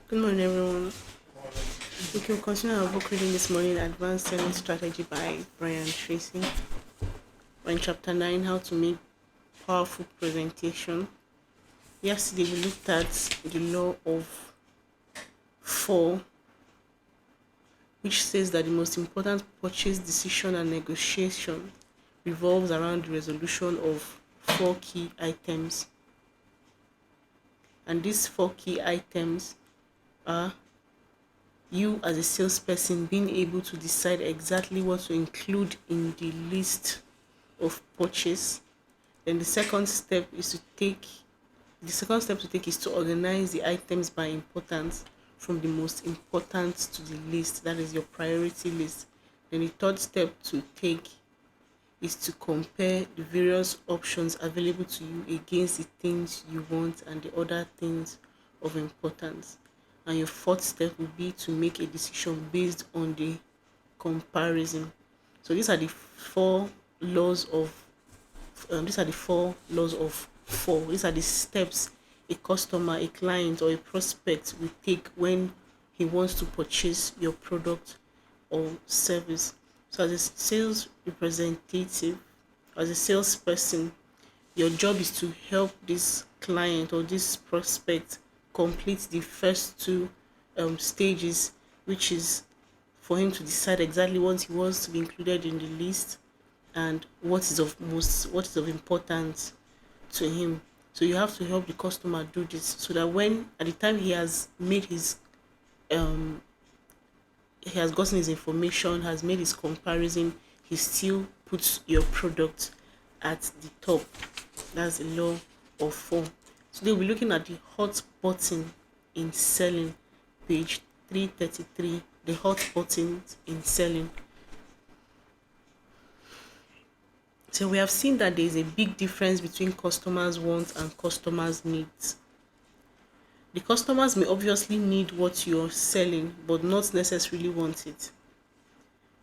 Good morning, everyone. We can continue our book reading this morning, Advanced Selling Strategy by Brian Tracy. We're in chapter 9, How to Make Powerful Presentation. Yesterday, we looked at the law of four, which says that the most important purchase decision and negotiation revolves around the resolution of four key items. And these four key items are you as a salesperson being able to decide exactly what to include in the list of purchase. Then the second step to take is to organize the items by importance from the most important to the least. That is your priority list. Then the third step to take is to compare the various options available to you against the things you want and the other things of importance. And your fourth step will be to make a decision based on the comparison. So these are the four laws of four. These are the steps a customer, a client, or a prospect will take when he wants to purchase your product or service. So, as a sales representative, as a salesperson, your job is to help this client or this prospect complete the first two stages, which is for him to decide exactly what he wants to be included in the list and what is of importance to him. So you have to help the customer do this so that when at the time um he has gotten his information, has made his comparison, he still puts your product at the top. That's the law of four. Today we're looking at the hot button in selling, page 333. The hot buttons in selling. So we have seen that there is a big difference between customers' wants and customers' needs. The customers may obviously need what you're selling, but not necessarily want it.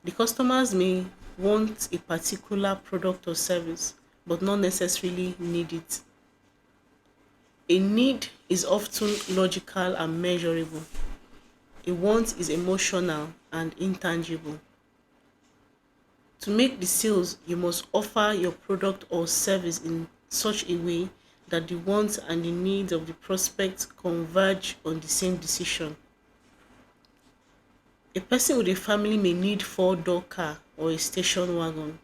The customers may want a particular product or service, but not necessarily need it. A need is often logical and measurable. A want is emotional and intangible. To make the sales, you must offer your product or service in such a way that the wants and the needs of the prospect converge on the same decision. A person with a family may need four-door car or a station wagon,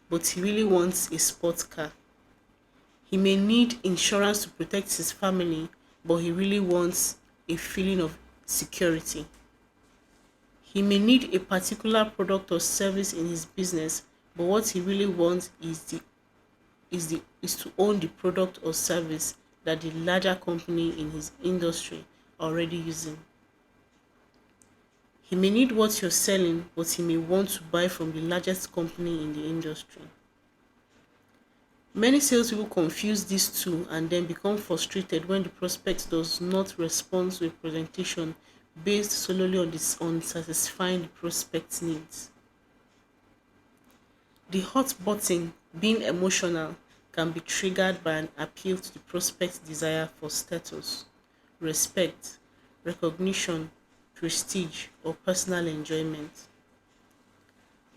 but he really wants a sports car. He may need insurance to protect his family, but he really wants a feeling of security. He may need a particular product or service in his business, but what he really wants is to own the product or service that the larger company in his industry are already using. He may need what you're selling, but he may want to buy from the largest company in the industry. Many salespeople confuse these two and then become frustrated when the prospect does not respond to a presentation based solely on satisfying the prospect's needs. The hot button, being emotional, can be triggered by an appeal to the prospect's desire for status, respect, recognition, prestige, or personal enjoyment.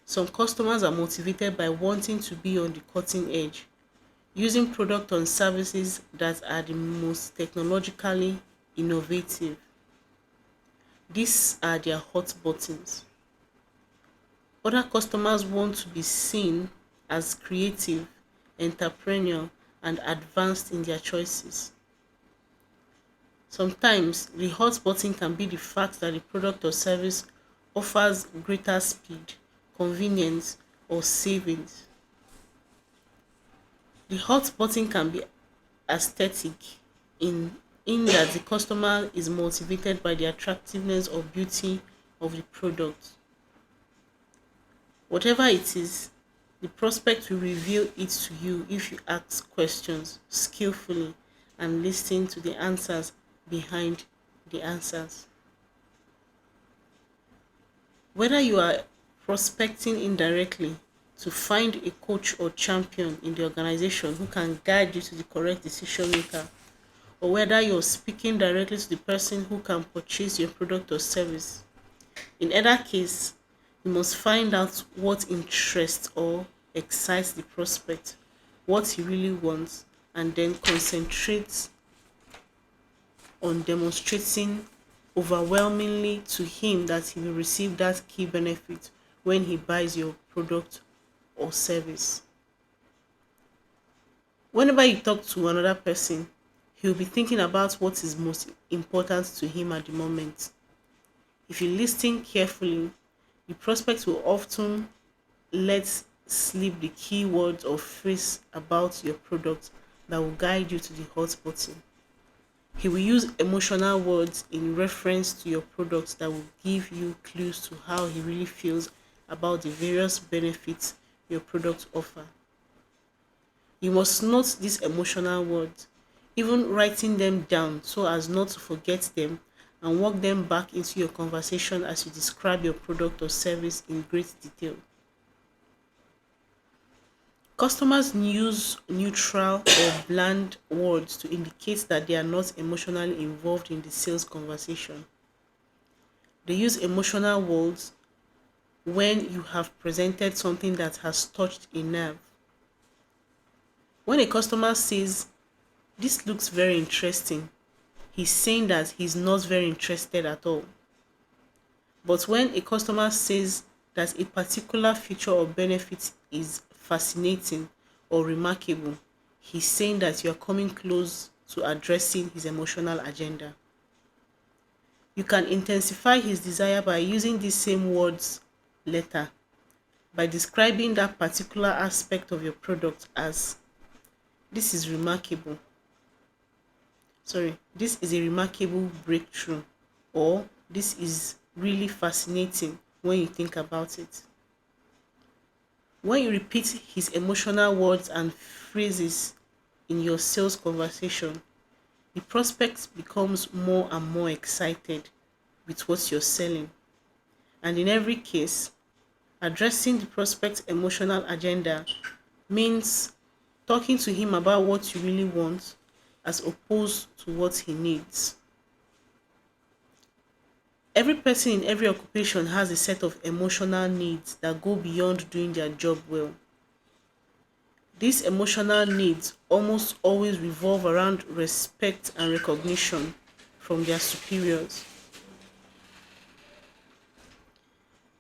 Some customers are motivated by wanting to be on the cutting edge, using products and services that are the most technologically innovative. These are their hot buttons. Other customers want to be seen as creative, entrepreneurial, and advanced in their choices. Sometimes the hot button can be the fact that the product or service offers greater speed, convenience, or savings. The hot button can be aesthetic in that the customer is motivated by the attractiveness or beauty of the product. Whatever it is, the prospect will reveal it to you if you ask questions skillfully and listen to the answers behind the answers. Whether you are prospecting indirectly to find a coach or champion in the organization who can guide you to the correct decision maker, or whether you're speaking directly to the person who can purchase your product or service. In either case, you must find out what interests or excites the prospect, what he really wants, and then concentrate on demonstrating overwhelmingly to him that he will receive that key benefit when he buys your product or service. Whenever you talk to another person, he'll be thinking about what is most important to him at the moment. If you listen carefully, the prospect will often let slip the key words or phrase about your product that will guide you to the hot button. He will use emotional words in reference to your product that will give you clues to how he really feels about the various benefits your product offer. You must note these emotional words, even writing them down so as not to forget them, and work them back into your conversation as you describe your product or service in great detail. Customers use neutral or bland words to indicate that they are not emotionally involved in the sales conversation. They use emotional words when you have presented something that has touched a nerve. When a customer says, "This looks very interesting," he's saying that he's not very interested at all. But when a customer says that a particular feature or benefit is fascinating or remarkable, he's saying that you are coming close to addressing his emotional agenda. You can intensify his desire by using these same words later, by describing that particular aspect of your product as, "This is remarkable." This is a remarkable breakthrough, or "This is really fascinating when you think about it." When you repeat his emotional words and phrases in your sales conversation, the prospect becomes more and more excited with what you're selling. And in every case, addressing the prospect's emotional agenda means talking to him about what you really want as opposed to what he needs. Every person in every occupation has a set of emotional needs that go beyond doing their job well. These emotional needs almost always revolve around respect and recognition from their superiors.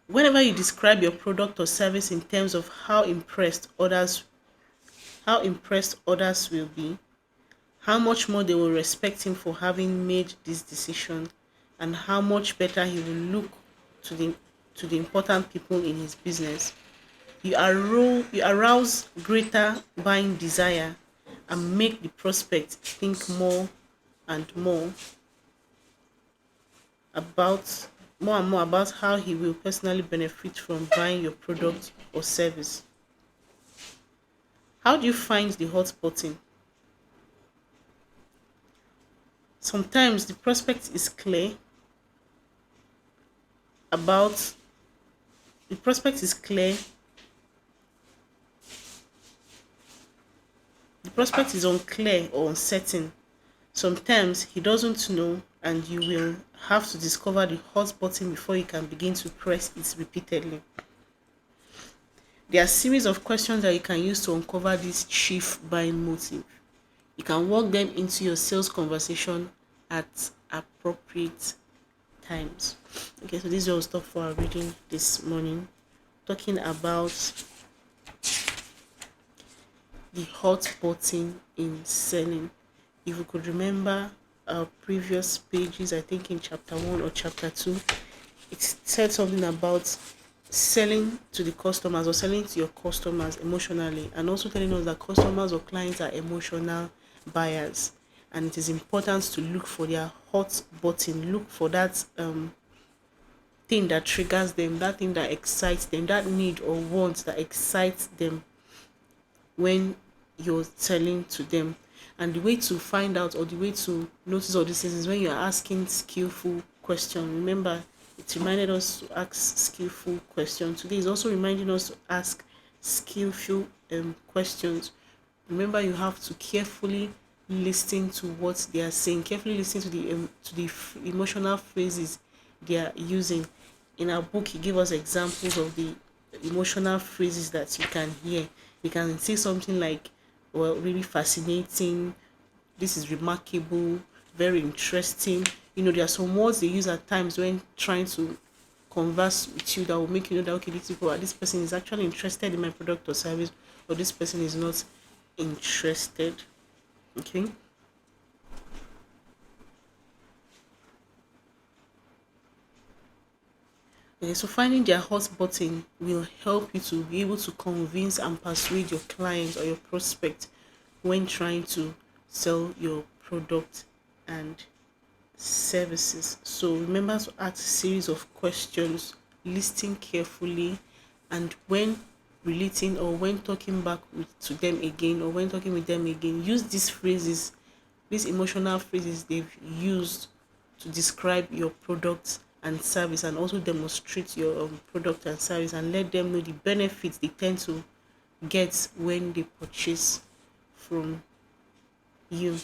Whenever you describe your product or service in terms of how impressed others will be, how much more they will respect him for having made this decision, and how much better he will look to the important people in his business, you arouse greater buying desire and make the prospect think and more about more and more about how he will personally benefit from buying your product or service. How do you find the hot button? Sometimes about the prospect is clear the prospect is unclear or uncertain. Sometimes he doesn't know, and you will have to discover the hot button before you can begin to press it repeatedly. There are a series of questions that you can use to uncover this chief buying motive. You can work them into your sales conversation at appropriate times. Okay, so this is all stuff for our reading this morning, talking about the hot button in selling. If you could remember our previous pages, I think in chapter 1 or chapter 2, it said something about selling to the customers or selling to your customers emotionally, and also telling us that customers or clients are emotional buyers, and it is important to look for their hot button, look for that thing that triggers them, that thing that excites them, that need or want that excites them when you're selling to them. And the way to find out, or the way to notice all these things, is when you're asking skillful questions. Remember, it reminded us to ask skillful questions. Today is also reminding us to ask skillful questions. Remember, you have to carefully listen to what they are saying, carefully listen to the emotional phrases they are using. In our book, he gave us examples of the emotional phrases that you can hear. You can say something like, well, really fascinating, this is remarkable, very interesting. You know, there are some words they use at times when trying to converse with you that will make you know that, okay, this person is actually interested in my product or service, or this person is not interested. Okay. Okay, so finding their hot button will help you to be able to convince and persuade your clients or your prospect when trying to sell your product and services. So remember to ask a series of questions, listen carefully, and when relating or when talking back to them again, or when talking with them again, use these phrases, these emotional phrases they've used to describe your product and service, and also demonstrate your product and service, and let them know the benefits they tend to get when they purchase from you.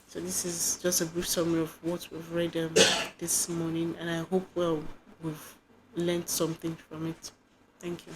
So this is just a brief summary of what we've read this morning, and I hope, well, we've learned something from it. Thank you.